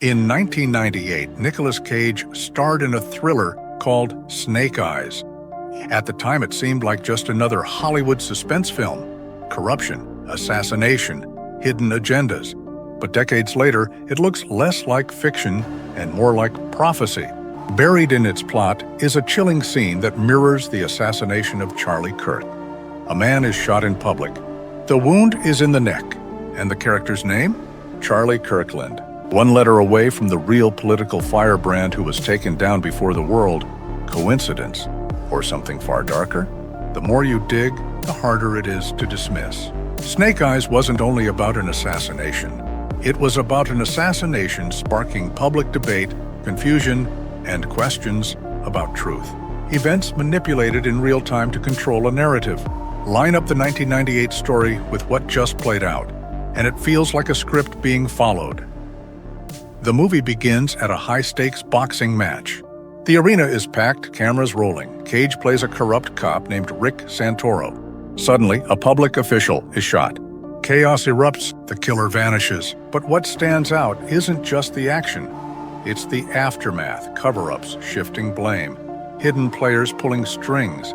In 1998, Nicolas Cage starred in a thriller called Snake Eyes. At the time, it seemed like just another Hollywood suspense film. Corruption, assassination, hidden agendas. But decades later, it looks less like fiction and more like prophecy. Buried in its plot is a chilling scene that mirrors the assassination of Charlie Kirk. A man is shot in public. The wound is in the neck, and the character's name? Charlie Kirkland. One letter away from the real political firebrand who was taken down before the world. Coincidence? Or something far darker? The more you dig, the harder it is to dismiss. Snake Eyes wasn't only about an assassination. It was about an assassination sparking public debate, confusion, and questions about truth. Events manipulated in real time to control a narrative. Line up the 1998 story with what just played out, and it feels like a script being followed. The movie begins at a high-stakes boxing match. The arena is packed, cameras rolling. Cage plays a corrupt cop named Rick Santoro. Suddenly, a public official is shot. Chaos erupts, the killer vanishes. But what stands out isn't just the action. It's the aftermath, cover-ups, shifting blame, hidden players pulling strings.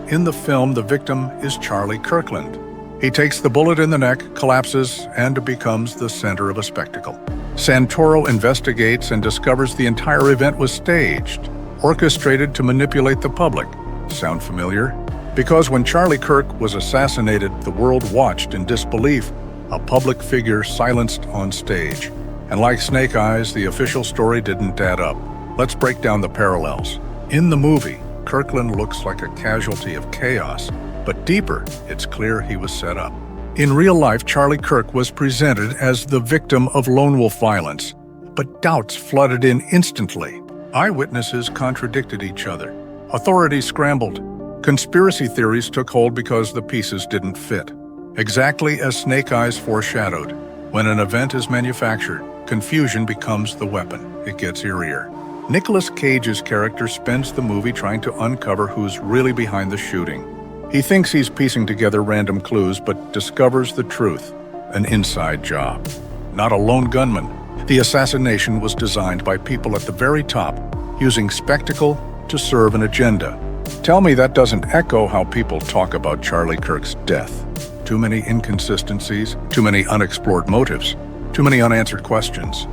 In the film, the victim is Charlie Kirkland. He takes the bullet in the neck, collapses, and becomes the center of a spectacle. Santoro investigates and discovers the entire event was staged, orchestrated to manipulate the public. Sound familiar? Because when Charlie Kirk was assassinated, the world watched in disbelief, a public figure silenced on stage. And like Snake Eyes, the official story didn't add up. Let's break down the parallels. In the movie, Kirkland looks like a casualty of chaos, but deeper, it's clear he was set up. In real life, Charlie Kirk was presented as the victim of lone wolf violence, but doubts flooded in instantly. Eyewitnesses contradicted each other. Authorities scrambled. Conspiracy theories took hold because the pieces didn't fit. Exactly as Snake Eyes foreshadowed, when an event is manufactured, confusion becomes the weapon. It gets eerier. Nicolas Cage's character spends the movie trying to uncover who's really behind the shooting. He thinks he's piecing together random clues, but discovers the truth. An inside job. Not a lone gunman. The assassination was designed by people at the very top, using spectacle to serve an agenda. Tell me that doesn't echo how people talk about Charlie Kirk's death. Too many inconsistencies, too many unexplored motives, too many unanswered questions.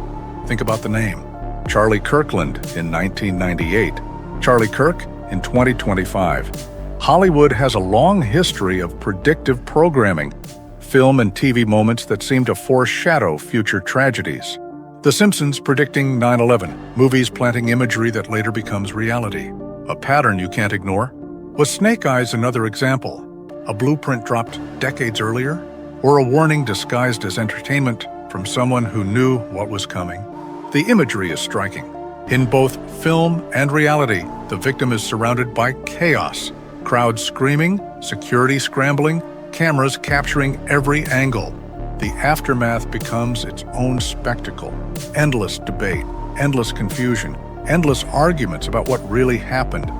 Think about the name. Charlie Kirkland in 1998. Charlie Kirk in 2025. Hollywood has a long history of predictive programming, film and TV moments that seem to foreshadow future tragedies. The Simpsons predicting 9/11, movies planting imagery that later becomes reality. A pattern you can't ignore. Was Snake Eyes another example? A blueprint dropped decades earlier? Or a warning disguised as entertainment from someone who knew what was coming? The imagery is striking. In both film and reality, the victim is surrounded by chaos. Crowds screaming, security scrambling, cameras capturing every angle. The aftermath becomes its own spectacle. Endless debate, endless confusion, endless arguments about what really happened.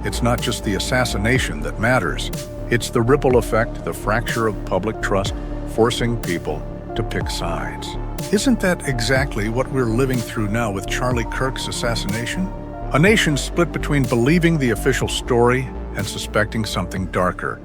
It's not just the assassination that matters. It's the ripple effect, the fracture of public trust, forcing people to pick sides. Isn't that exactly what we're living through now with Charlie Kirk's assassination? A nation split between believing the official story and suspecting something darker.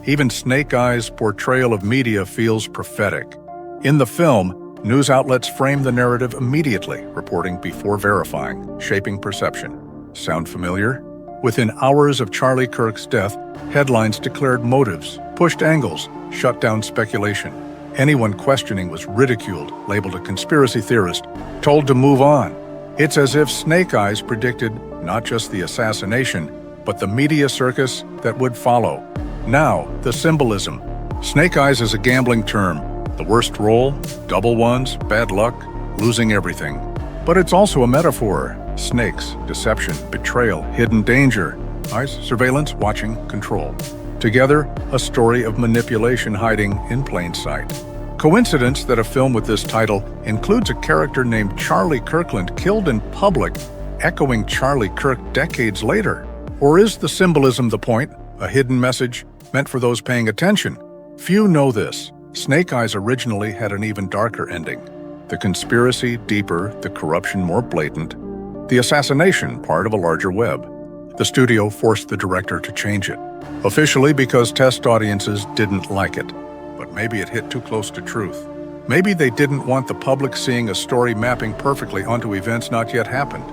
Even Snake Eyes' portrayal of media feels prophetic. In the film, news outlets frame the narrative immediately, reporting before verifying, shaping perception. Sound familiar? Within hours of Charlie Kirk's death, headlines declared motives, pushed angles, shut down speculation. Anyone questioning was ridiculed, labeled a conspiracy theorist, told to move on. It's as if Snake Eyes predicted not just the assassination, but the media circus that would follow. Now, the symbolism. Snake Eyes is a gambling term. The worst roll, double ones, bad luck, losing everything. But it's also a metaphor. Snakes, deception, betrayal, hidden danger. Eyes, surveillance, watching, control. Together, a story of manipulation hiding in plain sight. Coincidence that a film with this title includes a character named Charlie Kirkland killed in public, echoing Charlie Kirk decades later? Or is the symbolism the point, a hidden message meant for those paying attention? Few know this. Snake Eyes originally had an even darker ending. The conspiracy deeper, the corruption more blatant, the assassination part of a larger web. The studio forced the director to change it, officially because test audiences didn't like it. But maybe it hit too close to truth. Maybe they didn't want the public seeing a story mapping perfectly onto events not yet happened.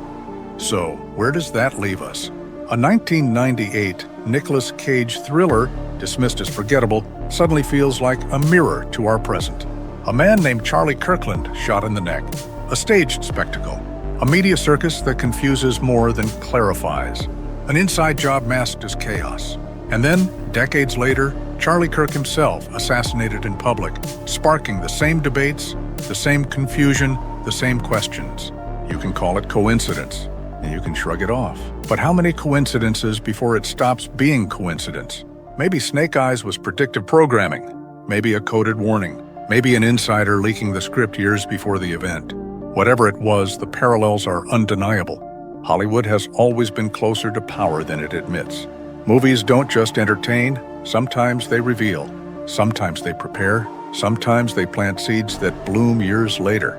So, where does that leave us? A 1998 Nicolas Cage thriller, dismissed as forgettable, suddenly feels like a mirror to our present. A man named Charlie Kirk shot in the neck. A staged spectacle. A media circus that confuses more than clarifies. An inside job masked as chaos. And then, decades later, Charlie Kirk himself assassinated in public, sparking the same debates, the same confusion, the same questions. You can call it coincidence, and you can shrug it off. But how many coincidences before it stops being coincidence? Maybe Snake Eyes was predictive programming, maybe a coded warning, maybe an insider leaking the script years before the event. Whatever it was, the parallels are undeniable. Hollywood has always been closer to power than it admits. Movies don't just entertain, sometimes they reveal, sometimes they prepare, sometimes they plant seeds that bloom years later.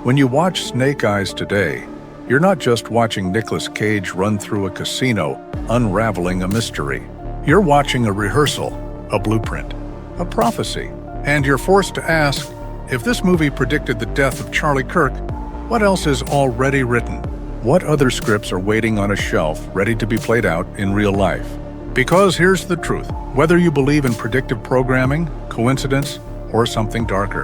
When you watch Snake Eyes today, you're not just watching Nicolas Cage run through a casino, unraveling a mystery. You're watching a rehearsal, a blueprint, a prophecy. And you're forced to ask, if this movie predicted the death of Charlie Kirk, what else is already written? What other scripts are waiting on a shelf, ready to be played out in real life? Because here's the truth. Whether you believe in predictive programming, coincidence, or something darker,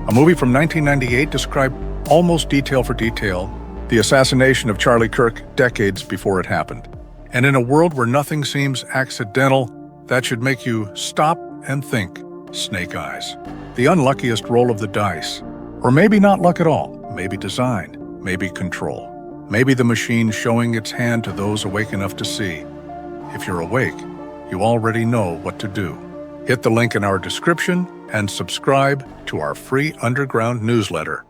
a movie from 1998 described almost detail for detail the assassination of Charlie Kirk decades before it happened. And in a world where nothing seems accidental, that should make you stop and think. Snake Eyes. The unluckiest roll of the dice. Or maybe not luck at all. Maybe design. Maybe control. Maybe the machine showing its hand to those awake enough to see. If you're awake, you already know what to do. Hit the link in our description and subscribe to our free underground newsletter.